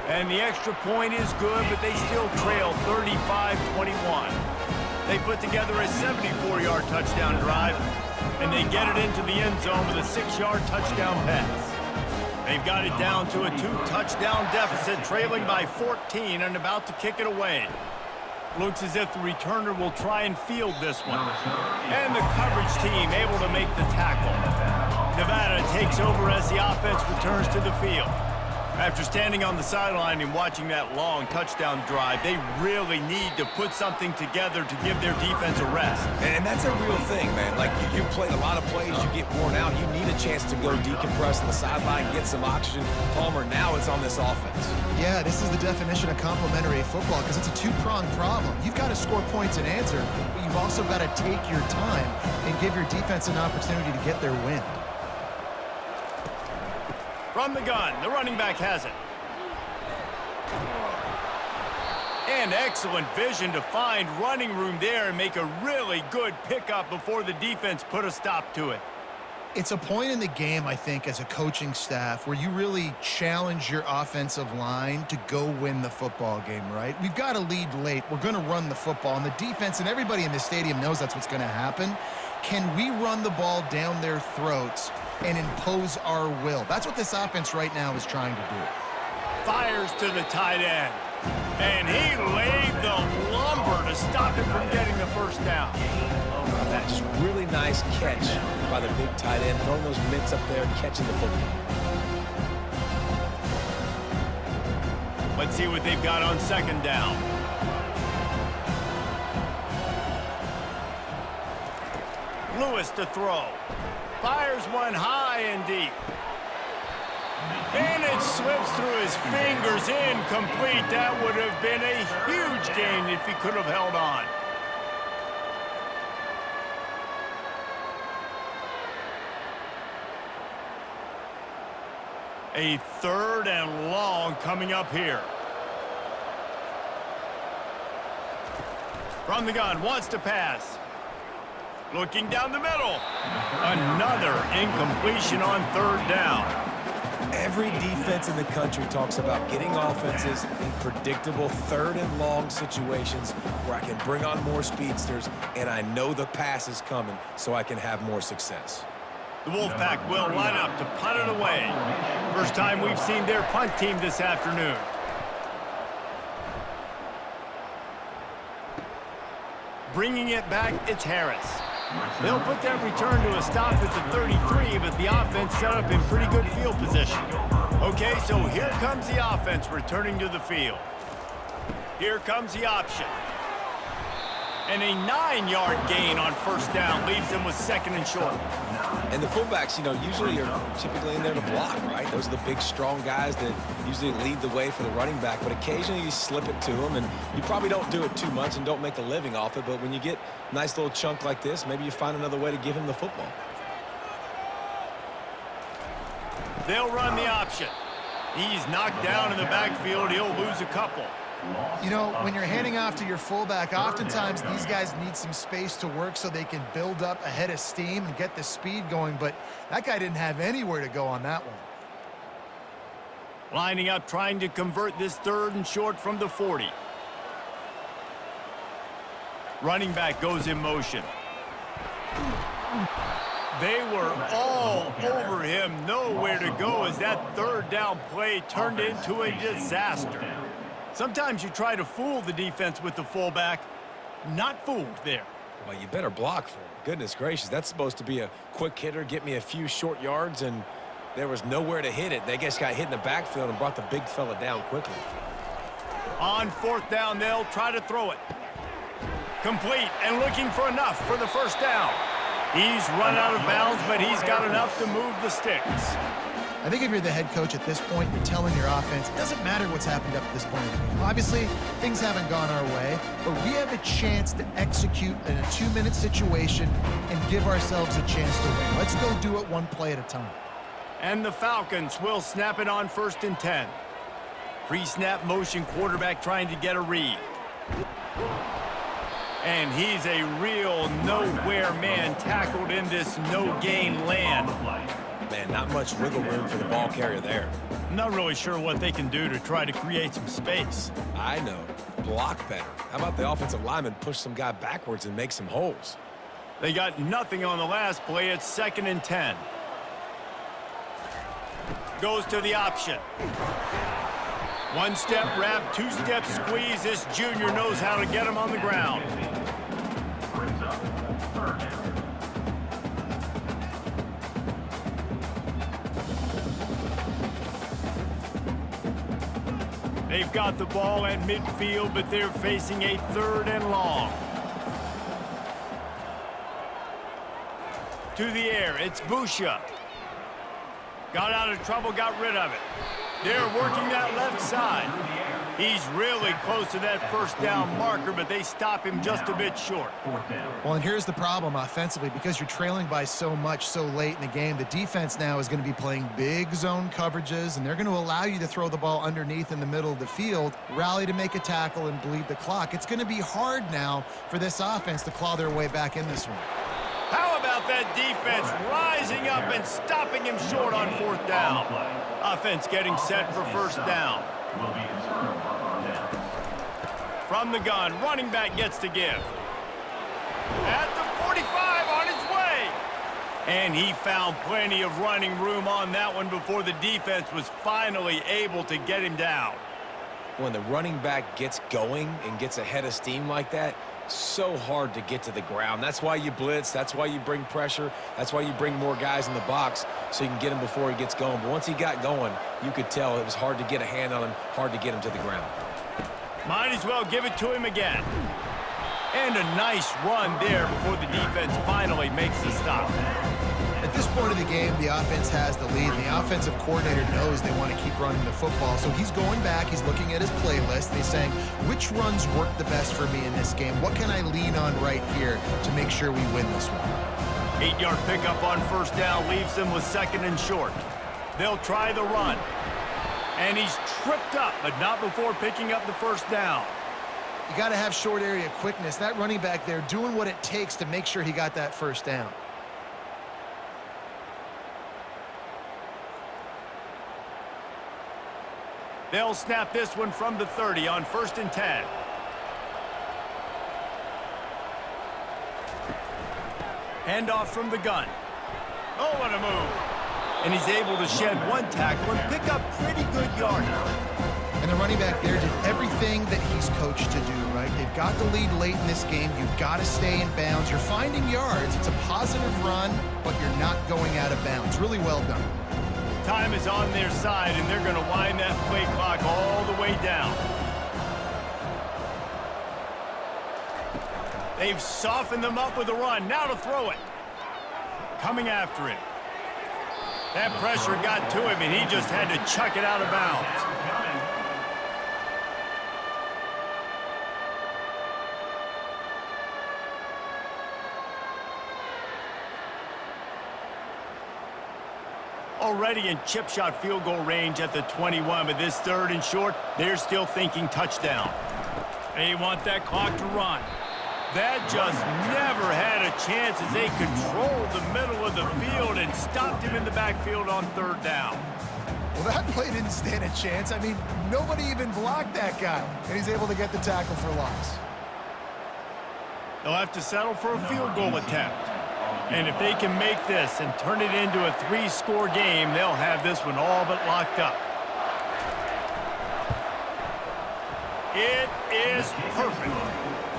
And the extra point is good, but they still trail 35-21. They put together a 74-yard touchdown drive, and they get it into the end zone with a 6-yard touchdown pass. They've got it down to a 2-touchdown deficit, trailing by 14 and about to kick it away. Looks as if the returner will try and field this one. And the coverage team able to make the tackle. Nevada takes over as the offense returns to the field. After standing on the sideline and watching that long touchdown drive, they really need to put something together to give their defense a rest. And that's a real thing, man. Like, you play a lot of plays, you get worn out. You need a chance to go decompress on the sideline, get some oxygen. Palmer, now it's on this offense. Yeah, this is the definition of complementary football because it's a two-pronged problem. You've got to score points and answer, but you've also got to take your time and give your defense an opportunity to get their win. From the gun, the running back has it. And excellent vision to find running room there and make a really good pickup before the defense put a stop to it. It's a point in the game, I think, as a coaching staff where you really challenge your offensive line to go win the football game, right? We've got to lead late. We're going to run the football, and the defense and everybody in the stadium knows that's what's going to happen. Can we run the ball down their throats and impose our will? That's what this offense right now is trying to do. Fires to the tight end. And he laid the lumber to stop him from getting the first down. That just really nice catch by the big tight end, throwing those mitts up there and catching the football. Let's see what they've got on 2nd down. Lewis to throw. Fires one high and deep. And it slips through his fingers, incomplete. That would have been a huge gain if he could have held on. A 3rd and long coming up here. From the gun, wants to pass. Looking down the middle. Another incompletion on 3rd down. Every defense in the country talks about getting offenses in predictable 3rd and long situations where I can bring on more speedsters and I know the pass is coming so I can have more success. The Wolfpack will line up to punt it away. First time we've seen their punt team this afternoon. Bringing it back, it's Harris. They'll put that return to a stop at the 33, but the offense set up in pretty good field position. Okay, so here comes the offense returning to the field. Here comes the option. And a 9-yard gain on first down leaves them with second and short. And the fullbacks, usually are typically in there to block, right? Those are the big, strong guys that usually lead the way for the running back. But occasionally you slip it to them, and you probably don't do it too much and don't make a living off it. But when you get a nice little chunk like this, maybe you find another way to give him the football. They'll run the option. He's knocked down in the backfield. He'll lose a couple. When you're handing off to your fullback, oftentimes these guys need some space to work so they can build up a head of steam and get the speed going, but that guy didn't have anywhere to go on that one. Lining up, trying to convert this third and short from the 40. Running back goes in motion. They were all over him, nowhere to go as that third down play turned into a disaster. Sometimes you try to fool the defense with the fullback. Not fooled there. Well, you better block for him. Goodness gracious, that's supposed to be a quick hitter, get me a few short yards, and there was nowhere to hit it. They just got hit in the backfield and brought the big fella down quickly. On fourth down, they'll try to throw it. Complete and looking for enough for the first down. He's run out of bounds, but he's got enough to move the sticks. I think if you're the head coach at this point, you're telling your offense, it doesn't matter what's happened up to this point in the game. Obviously, things haven't gone our way, but we have a chance to execute in a 2-minute situation and give ourselves a chance to win. Let's go do it one play at a time. And the Falcons will snap it on first and 10. Pre-snap motion, quarterback trying to get a read. And he's a real nowhere man tackled in this no-gain land. Man, not much wiggle room for the ball carrier there. I'm not really sure what they can do to try to create some space. I know. Block better. How about the offensive lineman push some guy backwards and make some holes? They got nothing on the last play. It's second and 10. Goes to the option. One-step wrap, two-step squeeze. This junior knows how to get him on the ground. Brings up third down. They've got the ball at midfield, but they're facing a third and long. To the air, it's Busha. Got out of trouble, got rid of it. They're working that left side. He's really close to that first down marker, but they stop him just a bit short. Well, and here's the problem offensively. Because you're trailing by so much so late in the game, the defense now is going to be playing big zone coverages, and they're going to allow you to throw the ball underneath in the middle of the field, rally to make a tackle, and bleed the clock. It's going to be hard now for this offense to claw their way back in this one. How about that defense rising up and stopping him short on fourth down? Offense getting set for first down. Will be a turnover on down. From the gun, running back gets to give. At the 45, on his way. And he found plenty of running room on that one before the defense was finally able to get him down. When the running back gets going and gets ahead of steam like that, so hard to get to the ground. That's why you blitz. That's why you bring pressure. That's why you bring more guys in the box so you can get him before he gets going. But once he got going, you could tell it was hard to get a hand on him, hard to get him to the ground. Might as well give it to him again. And a nice run there before the defense finally makes the stop. At this point of the game, the offense has the lead, and the offensive coordinator knows they want to keep running the football. So he's going back, he's looking at his playlist, and he's saying, which runs work the best for me in this game? What can I lean on right here to make sure we win this one? 8-yard pickup on first down leaves them with second and short. They'll try the run. And he's tripped up, but not before picking up the first down. You got to have short area quickness. That running back there doing what it takes to make sure he got that first down. They'll snap this one from the 30 on first and 10. Handoff from the gun. Oh, what a move. And he's able to shed one tackle and pick up pretty good yardage. And the running back there did everything that he's coached to do, right? They've got the lead late in this game. You've got to stay in bounds. You're finding yards. It's a positive run, but you're not going out of bounds. Really well done. Time is on their side, and they're going to wind that play clock all the way down. They've softened them up with a run. Now to throw it. Coming after it. That pressure got to him, and he just had to chuck it out of bounds. Already in chip shot field goal range at the 21, but this 3rd and short, they're still thinking touchdown. They want that clock to run. That just never had a chance as they controlled the middle of the field and stopped him in the backfield on 3rd down. Well, that play didn't stand a chance. I mean, nobody even blocked that guy, and he's able to get the tackle for loss. They'll have to settle for a field goal attempt. And if they can make this and turn it into a 3-score game, they'll have this one all but locked up. It is perfect.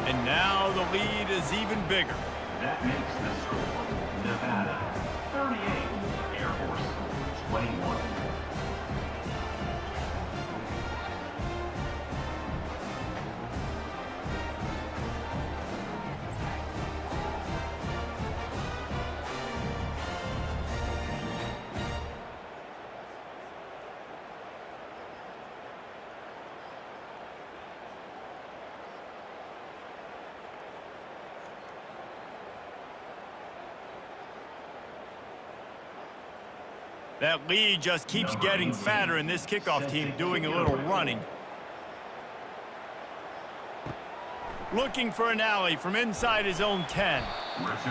And now the lead is even bigger. That makes the score Nevada 38, Air Force 21. That lead just keeps getting fatter, and this kickoff team doing a little running. Looking for an alley from inside his own 10.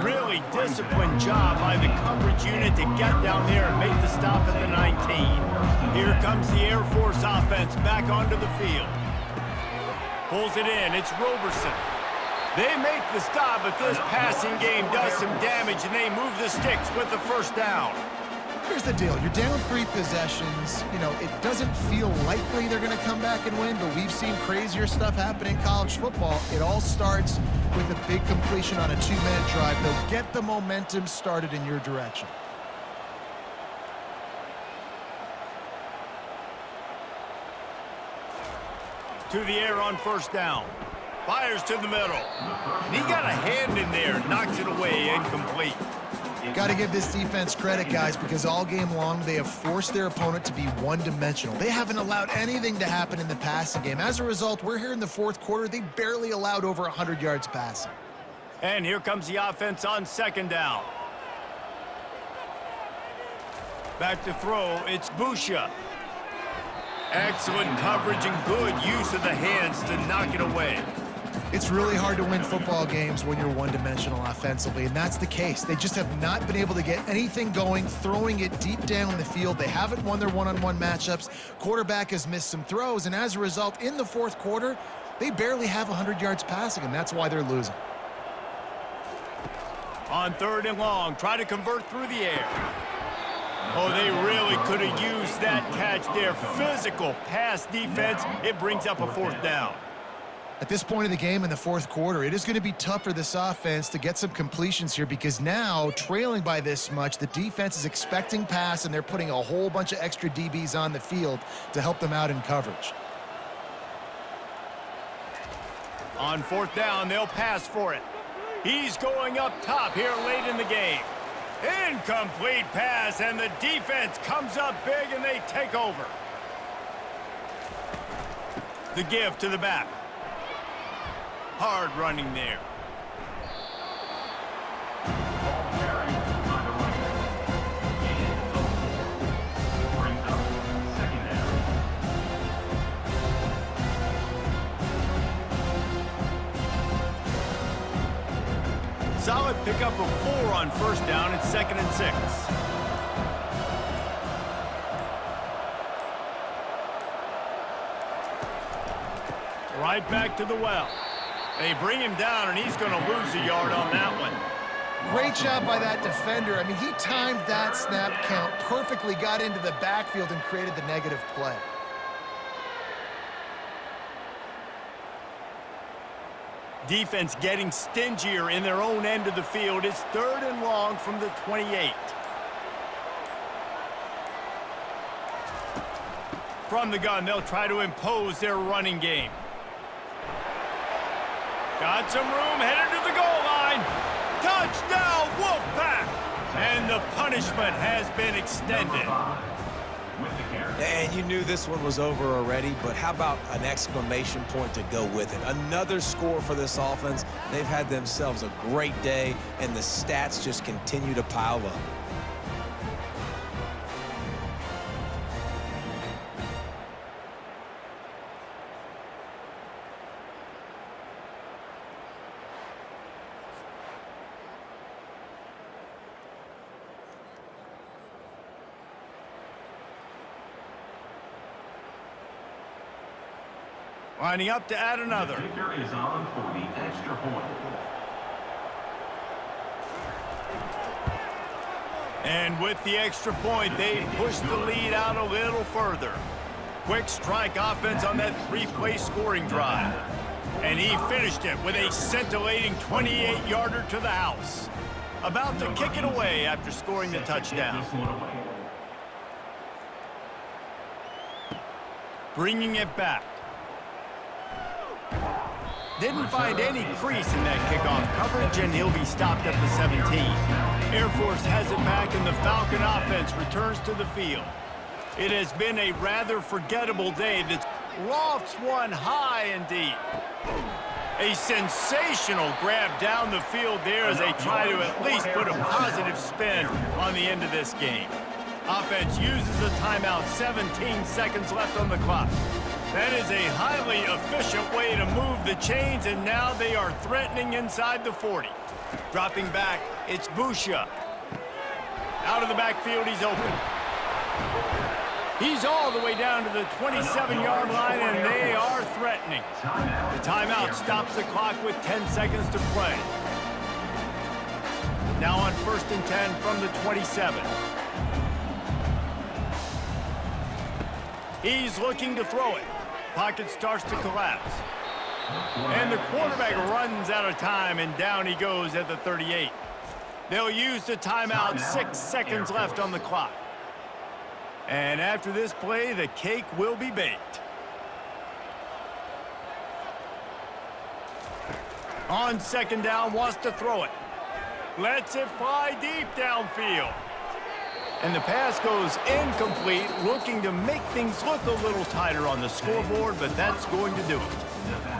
Really disciplined job by the coverage unit to get down there and make the stop at the 19. Here comes the Air Force offense back onto the field. Pulls it in. It's Roberson. They make the stop, but this passing game does some damage, and they move the sticks with the 1st down. Here's the deal. You're down 3 possessions. You know, it doesn't feel likely they're going to come back and win, but we've seen crazier stuff happen in college football. It all starts with a big completion on a 2-minute drive. They'll get the momentum started in your direction. To the air on 1st down. Fires to the middle. And he got a hand in there. Knocks it away. Incomplete. Got to give this defense credit, guys, because all game long they have forced their opponent to be one-dimensional. They haven't allowed anything to happen in the passing game. As a result, we're here in the 4th quarter. They barely allowed over 100 yards passing. And here comes the offense on 2nd down. Back to throw, it's Busha. Excellent coverage and good use of the hands to knock it away. It's really hard to win football games when you're one-dimensional offensively, and that's the case. They just have not been able to get anything going, throwing it deep down the field. They haven't won their one-on-one matchups. Quarterback has missed some throws, and as a result, in the 4th quarter, they barely have 100 yards passing, and that's why they're losing. On 3rd and long, try to convert through the air. Oh, they really could have used that catch there. Physical pass defense. It brings up a 4th down. At this point in the game in the 4th quarter, it is going to be tough for this offense to get some completions here because now, trailing by this much, the defense is expecting pass, and they're putting a whole bunch of extra DBs on the field to help them out in coverage. On 4th down, they'll pass for it. He's going up top here late in the game. Incomplete pass, and the defense comes up big, and they take over. The give to the back. Hard running there. Solid pickup of 4 on 1st down. It's 2nd and 6. Right back to the well. They bring him down, and he's going to lose a yard on that one. Great job by that defender. I mean, he timed that snap count perfectly, got into the backfield, and created the negative play. Defense getting stingier in their own end of the field. It's 3rd and long from the 28. From the gun, they'll try to impose their running game. Got some room, headed to the goal line. Touchdown, Wolfpack! And the punishment has been extended. And you knew this one was over already, but how about an exclamation point to go with it? Another score for this offense. They've had themselves a great day, and the stats just continue to pile up. Lining up to add another. The kicker is on for the extra point. And with the extra point, they push the lead out a little further. Quick strike offense on that 3-play scoring drive. And he finished it with a scintillating 28-yarder to the house. About to kick it away after scoring the touchdown. Bringing it back. Didn't find any crease in that kickoff coverage, and he'll be stopped at the 17. Air Force has it back, and the Falcon offense returns to the field. It has been a rather forgettable day that lofts one high and deep. A sensational grab down the field there as they try to at least put a positive spin on the end of this game. Offense uses a timeout, 17 seconds left on the clock. That is a highly efficient way to move the chains, and now they are threatening inside the 40. Dropping back, it's Busha. Out of the backfield, he's open. He's all the way down to the 27-yard line, and they are threatening. The timeout stops the clock with 10 seconds to play. Now on 1st and 10 from the 27. He's looking to throw it. Pocket starts to collapse. And the quarterback runs out of time, and down he goes at the 38. They'll use the timeout, 6 seconds left on the clock. And after this play, the cake will be baked. On 2nd down, wants to throw it. Lets it fly deep downfield. And the pass goes incomplete, looking to make things look a little tighter on the scoreboard, but that's going to do it.